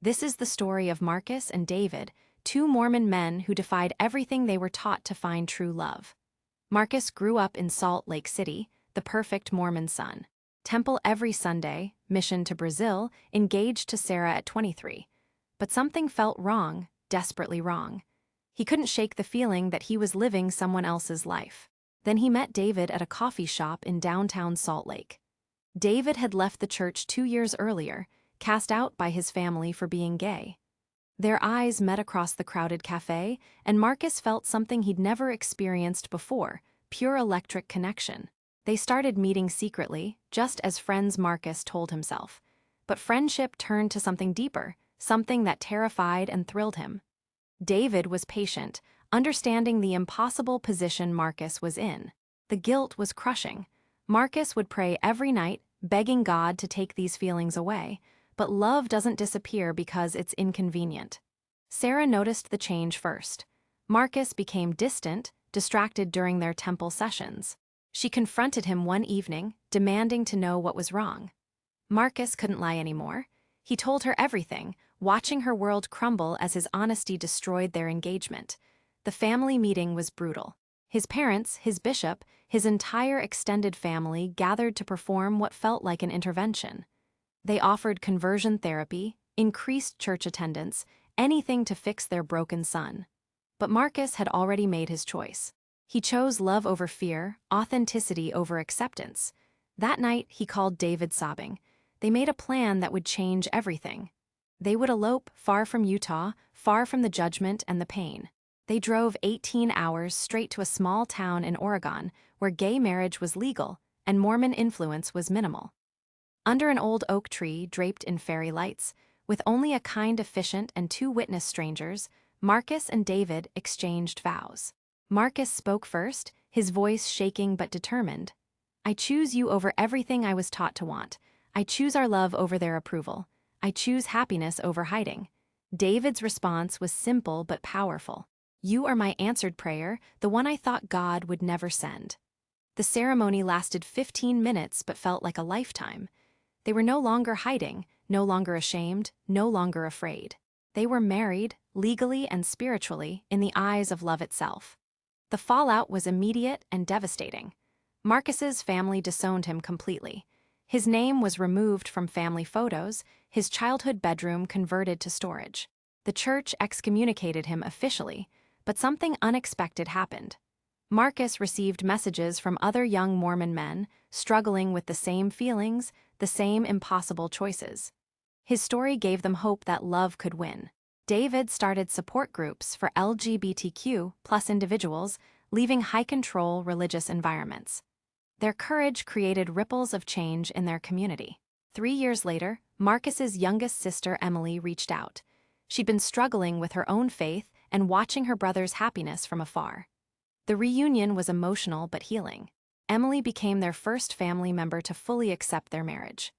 This is the story of Marcus and David, two Mormon men who defied everything they were taught to find true love. Marcus grew up in Salt Lake City, the perfect Mormon son. Temple every Sunday, mission to Brazil, engaged to Sarah at 23. But something felt wrong, desperately wrong. He couldn't shake the feeling that he was living someone else's life. Then he met David at a coffee shop in downtown Salt Lake. David had left the church 2 years earlier, cast out by his family for being gay. Their eyes met across the crowded cafe, and Marcus felt something he'd never experienced before, pure electric connection. They started meeting secretly, just as friends Marcus told himself. But friendship turned to something deeper, something that terrified and thrilled him. David was patient, understanding the impossible position Marcus was in. The guilt was crushing. Marcus would pray every night, begging God to take these feelings away, but love doesn't disappear because it's inconvenient. Sarah noticed the change first. Marcus became distant, distracted during their temple sessions. She confronted him one evening, demanding to know what was wrong. Marcus couldn't lie anymore. He told her everything, watching her world crumble as his honesty destroyed their engagement. The family meeting was brutal. His parents, his bishop, his entire extended family gathered to perform what felt like an intervention. They offered conversion therapy, increased church attendance, anything to fix their broken son. But Marcus had already made his choice. He chose love over fear, authenticity over acceptance. That night, he called David sobbing. They made a plan that would change everything. They would elope far from Utah, far from the judgment and the pain. They drove 18 hours straight to a small town in Oregon where gay marriage was legal and Mormon influence was minimal. Under an old oak tree draped in fairy lights, with only a kind officiant and 2 witness strangers, Marcus and David exchanged vows. Marcus spoke first, his voice shaking but determined. "I choose you over everything I was taught to want. I choose our love over their approval. I choose happiness over hiding." David's response was simple but powerful. "You are my answered prayer, the one I thought God would never send." The ceremony lasted 15 minutes but felt like a lifetime. They were no longer hiding, no longer ashamed, no longer afraid. They were married, legally and spiritually, in the eyes of love itself. The fallout was immediate and devastating. Marcus's family disowned him completely. His name was removed from family photos, his childhood bedroom converted to storage. The church excommunicated him officially, but something unexpected happened. Marcus received messages from other young Mormon men, struggling with the same feelings, the same impossible choices. His story gave them hope that love could win. David started support groups for LGBTQ+ individuals, leaving high-control religious environments. Their courage created ripples of change in their community. 3 years later, Marcus's youngest sister Emily reached out. She'd been struggling with her own faith and watching her brother's happiness from afar. The reunion was emotional but healing. Emily became their first family member to fully accept their marriage.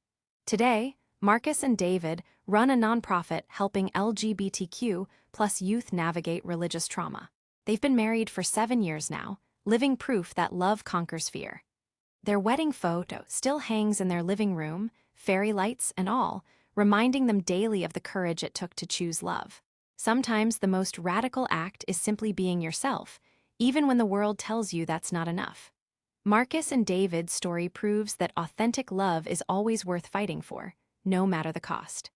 Today, Marcus and David run a nonprofit helping LGBTQ+ youth navigate religious trauma. They've been married for 7 years now, living proof that love conquers fear. Their wedding photo still hangs in their living room, fairy lights and all, reminding them daily of the courage it took to choose love. Sometimes the most radical act is simply being yourself, even when the world tells you that's not enough. Marcus and David's story proves that authentic love is always worth fighting for, no matter the cost.